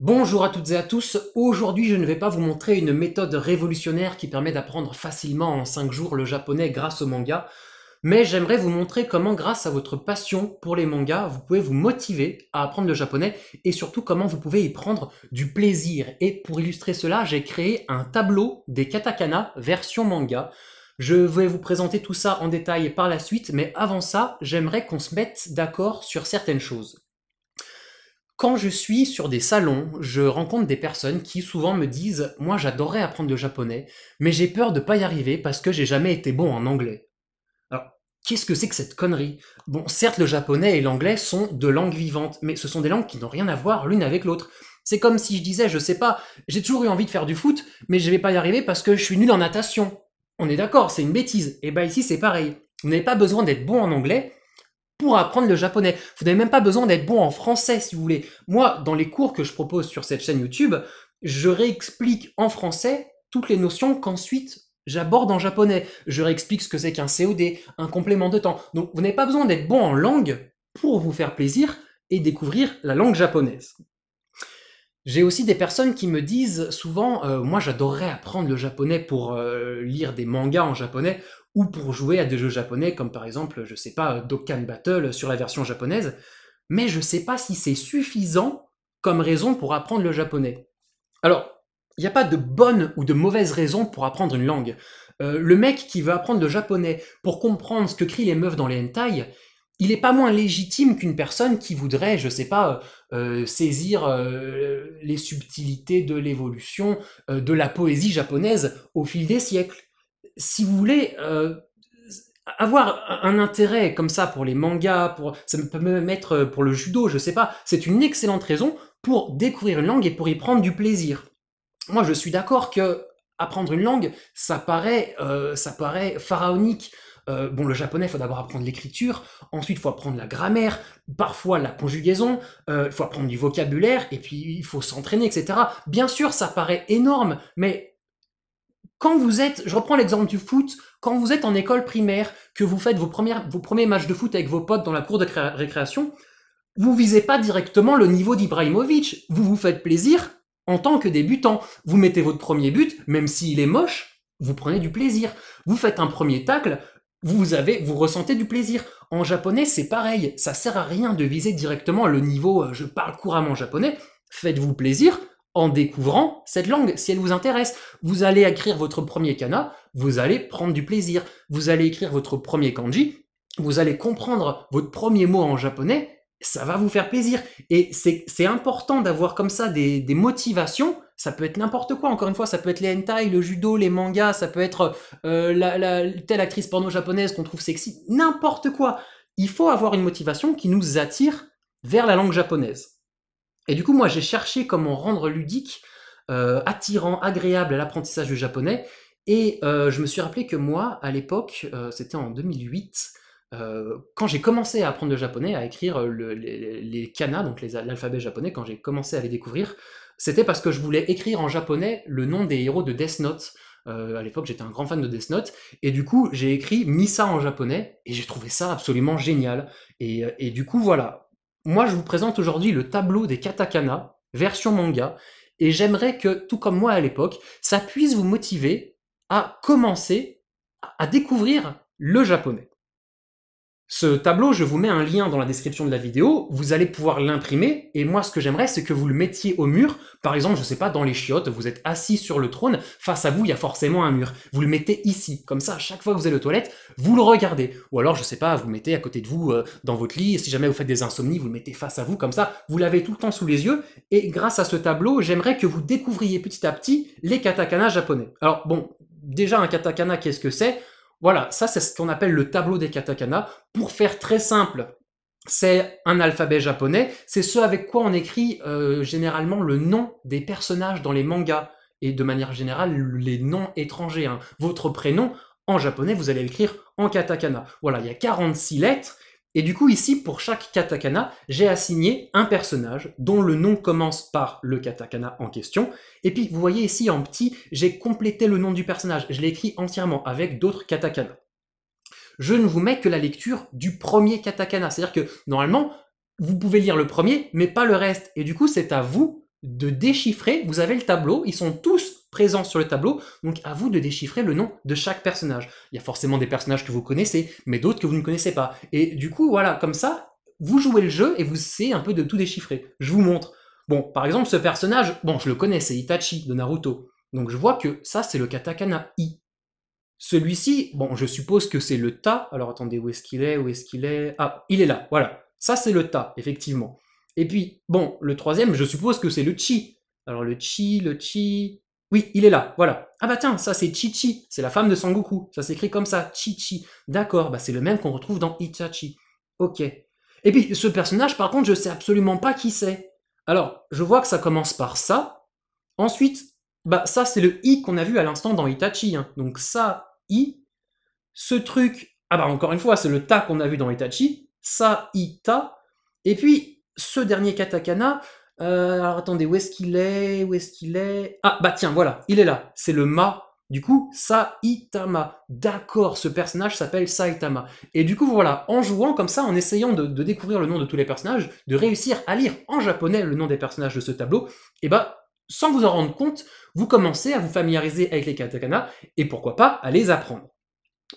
Bonjour à toutes et à tous, aujourd'hui je ne vais pas vous montrer une méthode révolutionnaire qui permet d'apprendre facilement en 5 jours le japonais grâce au manga, mais j'aimerais vous montrer comment grâce à votre passion pour les mangas, vous pouvez vous motiver à apprendre le japonais et surtout comment vous pouvez y prendre du plaisir. Et pour illustrer cela, j'ai créé un tableau des katakana version manga. Je vais vous présenter tout ça en détail par la suite, mais avant ça, j'aimerais qu'on se mette d'accord sur certaines choses. Quand je suis sur des salons, je rencontre des personnes qui souvent me disent «Moi j'adorerais apprendre le japonais, mais j'ai peur de pas y arriver parce que j'ai jamais été bon en anglais». Alors, qu'est-ce que c'est que cette connerie? Bon, certes le japonais et l'anglais sont deux langues vivantes, mais ce sont des langues qui n'ont rien à voir l'une avec l'autre. C'est comme si je disais, je sais pas, j'ai toujours eu envie de faire du foot, mais je vais pas y arriver parce que je suis nul en natation. On est d'accord, c'est une bêtise. Et bah ici c'est pareil. Vous n'avez pas besoin d'être bon en anglais pour apprendre le japonais. Vous n'avez même pas besoin d'être bon en français si vous voulez. Moi, dans les cours que je propose sur cette chaîne YouTube, je réexplique en français toutes les notions qu'ensuite j'aborde en japonais. Je réexplique ce que c'est qu'un COD, un complément de temps. Donc vous n'avez pas besoin d'être bon en langue pour vous faire plaisir et découvrir la langue japonaise. J'ai aussi des personnes qui me disent souvent moi j'adorerais apprendre le japonais pour lire des mangas en japonais ou pour jouer à des jeux japonais comme par exemple, je sais pas, Dokkan Battle sur la version japonaise, mais je sais pas si c'est suffisant comme raison pour apprendre le japonais. Alors, il n'y a pas de bonne ou de mauvaise raison pour apprendre une langue. Le mec qui veut apprendre le japonais pour comprendre ce que crient les meufs dans les hentai, il est pas moins légitime qu'une personne qui voudrait, je sais pas, saisir les subtilités de l'évolution de la poésie japonaise au fil des siècles. Si vous voulez avoir un intérêt comme ça pour les mangas, ça peut même être pour le judo, je sais pas, c'est une excellente raison pour découvrir une langue et pour y prendre du plaisir. Moi, je suis d'accord que apprendre une langue, ça paraît pharaonique. Bon, le japonais, il faut d'abord apprendre l'écriture, ensuite il faut apprendre la grammaire, parfois la conjugaison, il faut apprendre du vocabulaire, et puis il faut s'entraîner, etc. Bien sûr, ça paraît énorme, mais quand vous êtes, je reprends l'exemple du foot, quand vous êtes en école primaire, que vous faites vos premiers matchs de foot avec vos potes dans la cour de récréation, vous visez pas directement le niveau d'Ibrahimovic, vous vous faites plaisir en tant que débutant. Vous mettez votre premier but, même s'il est moche, vous prenez du plaisir. Vous faites un premier tacle, vous ressentez du plaisir. En japonais, c'est pareil, ça sert à rien de viser directement le niveau je parle couramment japonais, faites-vous plaisir en découvrant cette langue, si elle vous intéresse. Vous allez écrire votre premier kana, vous allez prendre du plaisir. Vous allez écrire votre premier kanji, vous allez comprendre votre premier mot en japonais, ça va vous faire plaisir. Et c'est important d'avoir comme ça des motivations. Ça peut être n'importe quoi, encore une fois, ça peut être les hentai, le judo, les mangas, ça peut être telle actrice porno japonaise qu'on trouve sexy, n'importe quoi. Il faut avoir une motivation qui nous attire vers la langue japonaise. Et du coup, moi, j'ai cherché comment rendre ludique, attirant, agréable à l'apprentissage du japonais. Et je me suis rappelé que moi, à l'époque, c'était en 2008, quand j'ai commencé à apprendre le japonais, à écrire les kana, donc l'alphabet japonais, quand j'ai commencé à les découvrir, c'était parce que je voulais écrire en japonais le nom des héros de Death Note. À l'époque, j'étais un grand fan de Death Note, et du coup, j'ai écrit Misa en japonais, et j'ai trouvé ça absolument génial. Et du coup, voilà. Moi, je vous présente aujourd'hui le tableau des katakana, version manga, et j'aimerais que, tout comme moi à l'époque, ça puisse vous motiver à commencer à découvrir le japonais. Ce tableau, je vous mets un lien dans la description de la vidéo, vous allez pouvoir l'imprimer, et moi ce que j'aimerais c'est que vous le mettiez au mur, par exemple, je sais pas, dans les chiottes, vous êtes assis sur le trône, face à vous il y a forcément un mur, vous le mettez ici, comme ça à chaque fois que vous allez aux toilettes, vous le regardez, ou alors je sais pas, vous le mettez à côté de vous dans votre lit, et si jamais vous faites des insomnies, vous le mettez face à vous, comme ça vous l'avez tout le temps sous les yeux, et grâce à ce tableau, j'aimerais que vous découvriez petit à petit les katakana japonais. Alors bon, déjà un katakana qu'est-ce que c'est? Voilà, ça c'est ce qu'on appelle le tableau des katakana. Pour faire très simple, c'est un alphabet japonais, c'est ce avec quoi on écrit généralement le nom des personnages dans les mangas, et de manière générale les noms étrangers. Hein. Votre prénom, en japonais, vous allez l'écrire en katakana. Voilà, il y a 46 lettres, et du coup ici, pour chaque katakana, j'ai assigné un personnage dont le nom commence par le katakana en question, et puis vous voyez ici en petit, j'ai complété le nom du personnage, je l'ai écrit entièrement avec d'autres katakana. Je ne vous mets que la lecture du premier katakana, c'est-à-dire que normalement, vous pouvez lire le premier, mais pas le reste, et du coup c'est à vous de déchiffrer, vous avez le tableau, ils sont tous présents sur le tableau, donc à vous de déchiffrer le nom de chaque personnage. Il y a forcément des personnages que vous connaissez, mais d'autres que vous ne connaissez pas. Et du coup, voilà, comme ça, vous jouez le jeu et vous essayez un peu de tout déchiffrer. Je vous montre. Bon, par exemple, ce personnage, bon, je le connais, c'est Itachi de Naruto. Donc je vois que ça, c'est le katakana I. Celui-ci, bon, je suppose que c'est le ta. Alors attendez, où est-ce qu'il est? Où est-ce qu'il est? Ah, il est là, voilà. Ça, c'est le ta, effectivement. Et puis, bon, le troisième, je suppose que c'est le chi. Alors le chi... Oui, il est là, voilà. Ah bah tiens, ça c'est Chi-Chi, c'est la femme de Sangoku. Ça s'écrit comme ça, Chi-Chi. D'accord, bah c'est le même qu'on retrouve dans Itachi. Ok. Et puis, ce personnage, par contre, je sais absolument pas qui c'est. Alors, je vois que ça commence par ça. Ensuite, bah ça c'est le I qu'on a vu à l'instant dans Itachi. Hein. Donc ça, I. Ce truc, ah bah encore une fois, c'est le ta qu'on a vu dans Itachi. Ça, I, ta. Et puis, ce dernier katakana, alors attendez, où est-ce qu'il est? Où est-ce qu'il est? Ah bah tiens, voilà, il est là. C'est le ma. Du coup, Saitama. D'accord, ce personnage s'appelle Saitama. Et du coup, voilà, en jouant comme ça, en essayant de découvrir le nom de tous les personnages, de réussir à lire en japonais le nom des personnages de ce tableau, et bah, sans vous en rendre compte, vous commencez à vous familiariser avec les katakana, et pourquoi pas à les apprendre.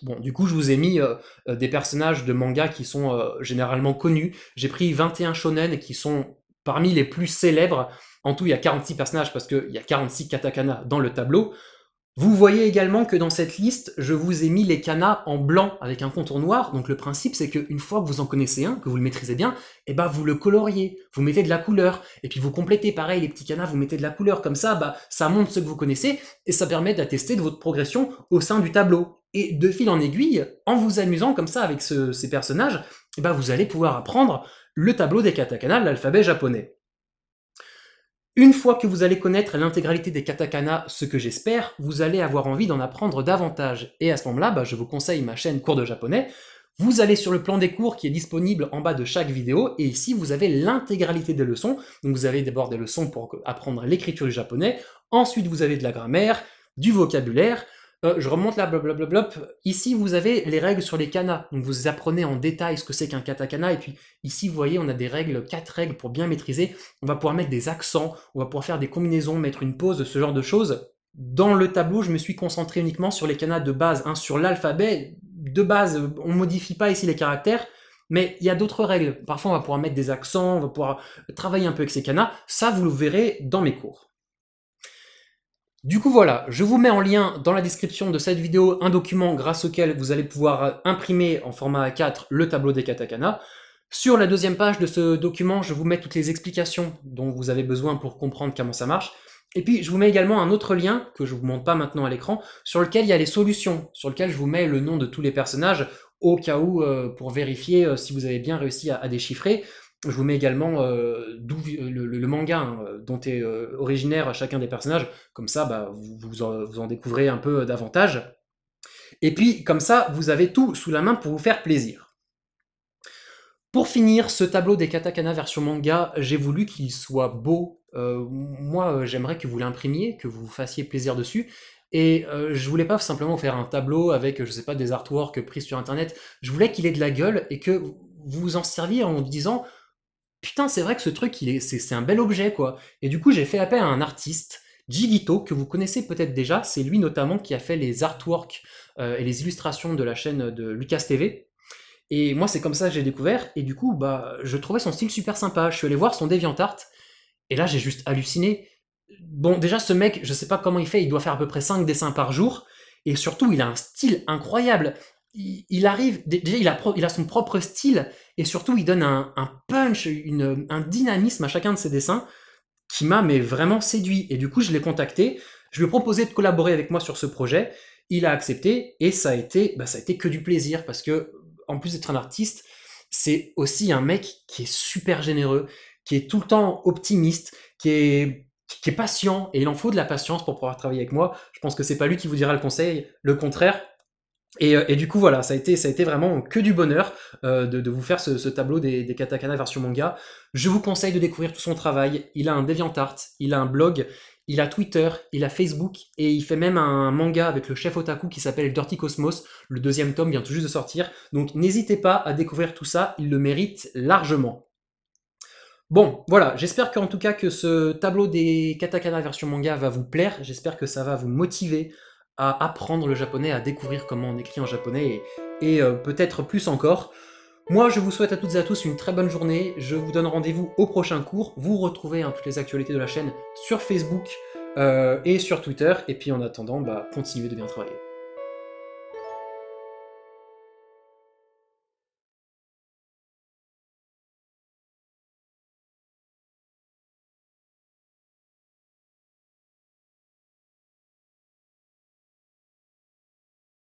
Bon, du coup, je vous ai mis des personnages de manga qui sont généralement connus. J'ai pris 21 shonen qui sont parmi les plus célèbres. En tout, il y a 46 personnages parce qu'il y a 46 katakana dans le tableau. Vous voyez également que dans cette liste, je vous ai mis les kanas en blanc avec un contour noir. Donc le principe, c'est qu'une fois que vous en connaissez un, que vous le maîtrisez bien, et bah vous le coloriez, vous mettez de la couleur, et puis vous complétez pareil les petits kanas, vous mettez de la couleur. Comme ça, bah ça montre ce que vous connaissez, et ça permet d'attester de votre progression au sein du tableau. Et de fil en aiguille, en vous amusant comme ça avec ces personnages, et bah vous allez pouvoir apprendre le tableau des katakana, l'alphabet japonais. Une fois que vous allez connaître l'intégralité des katakana, ce que j'espère, vous allez avoir envie d'en apprendre davantage. Et à ce moment-là, bah, je vous conseille ma chaîne Cours de japonais. Vous allez sur le plan des cours qui est disponible en bas de chaque vidéo, et ici vous avez l'intégralité des leçons. Donc vous avez d'abord des leçons pour apprendre l'écriture du japonais, ensuite vous avez de la grammaire, du vocabulaire. Je remonte là, blablabla. Ici, vous avez les règles sur les kanas. Donc, vous apprenez en détail ce que c'est qu'un katakana. Et puis, ici, vous voyez, on a des règles, 4 règles pour bien maîtriser. On va pouvoir mettre des accents, on va pouvoir faire des combinaisons, mettre une pause, ce genre de choses. Dans le tableau, je me suis concentré uniquement sur les kanas de base, hein, sur l'alphabet. De base, on ne modifie pas ici les caractères. Mais il y a d'autres règles. Parfois, on va pouvoir mettre des accents, on va pouvoir travailler un peu avec ces kanas. Ça, vous le verrez dans mes cours. Du coup voilà, je vous mets en lien dans la description de cette vidéo un document grâce auquel vous allez pouvoir imprimer en format A4 le tableau des katakana. Sur la deuxième page de ce document, je vous mets toutes les explications dont vous avez besoin pour comprendre comment ça marche. Et puis je vous mets également un autre lien, que je ne vous montre pas maintenant à l'écran, sur lequel il y a les solutions, sur lequel je vous mets le nom de tous les personnages, au cas où, pour vérifier si vous avez bien réussi à déchiffrer. Je vous mets également le manga hein, dont est originaire chacun des personnages, comme ça bah, vous en découvrez un peu davantage. Et puis comme ça, vous avez tout sous la main pour vous faire plaisir. Pour finir, ce tableau des katakana version manga, j'ai voulu qu'il soit beau. Moi, j'aimerais que vous l'imprimiez, que vous fassiez plaisir dessus. Et je voulais pas simplement faire un tableau avec, je sais pas, des artworks pris sur internet. Je voulais qu'il ait de la gueule et que vous vous en serviez en disant putain, c'est vrai que ce truc, c'est un bel objet, quoi. Et du coup, j'ai fait appel à un artiste, Jigito, que vous connaissez peut-être déjà. C'est lui notamment qui a fait les artworks et les illustrations de la chaîne de Lucas TV. Et moi, c'est comme ça que j'ai découvert. Et du coup, bah, je trouvais son style super sympa. Je suis allé voir son DeviantArt. Et là, j'ai juste halluciné. Bon, déjà, ce mec, je sais pas comment il fait. Il doit faire à peu près 5 dessins par jour. Et surtout, il a un style incroyable. Il arrive, déjà il a son propre style, et surtout il donne un punch, un dynamisme à chacun de ses dessins, qui m'a mais vraiment séduit. Et du coup je l'ai contacté, je lui ai proposé de collaborer avec moi sur ce projet, il a accepté, et ça a été que du plaisir, parce que en plus d'être un artiste, c'est aussi un mec qui est super généreux, qui est tout le temps optimiste, qui est patient, et il en faut de la patience pour pouvoir travailler avec moi. Je pense que c'est pas lui qui vous dira le contraire. Et du coup voilà, ça a été vraiment que du bonheur de vous faire ce tableau des katakana version manga. Je vous conseille de découvrir tout son travail. Il a un DeviantArt, il a un blog, il a Twitter, il a Facebook, et il fait même un manga avec le chef otaku qui s'appelle Dirty Cosmos. Le 2e tome vient tout juste de sortir, donc n'hésitez pas à découvrir tout ça, il le mérite largement. Bon, voilà, j'espère qu'en tout cas que ce tableau des katakana version manga va vous plaire, j'espère que ça va vous motiver à apprendre le japonais, à découvrir comment on écrit en japonais, et peut-être plus encore. Moi, je vous souhaite à toutes et à tous une très bonne journée, je vous donne rendez-vous au prochain cours, vous retrouvez toutes les actualités de la chaîne sur Facebook et sur Twitter, et puis en attendant, continuez de bien travailler.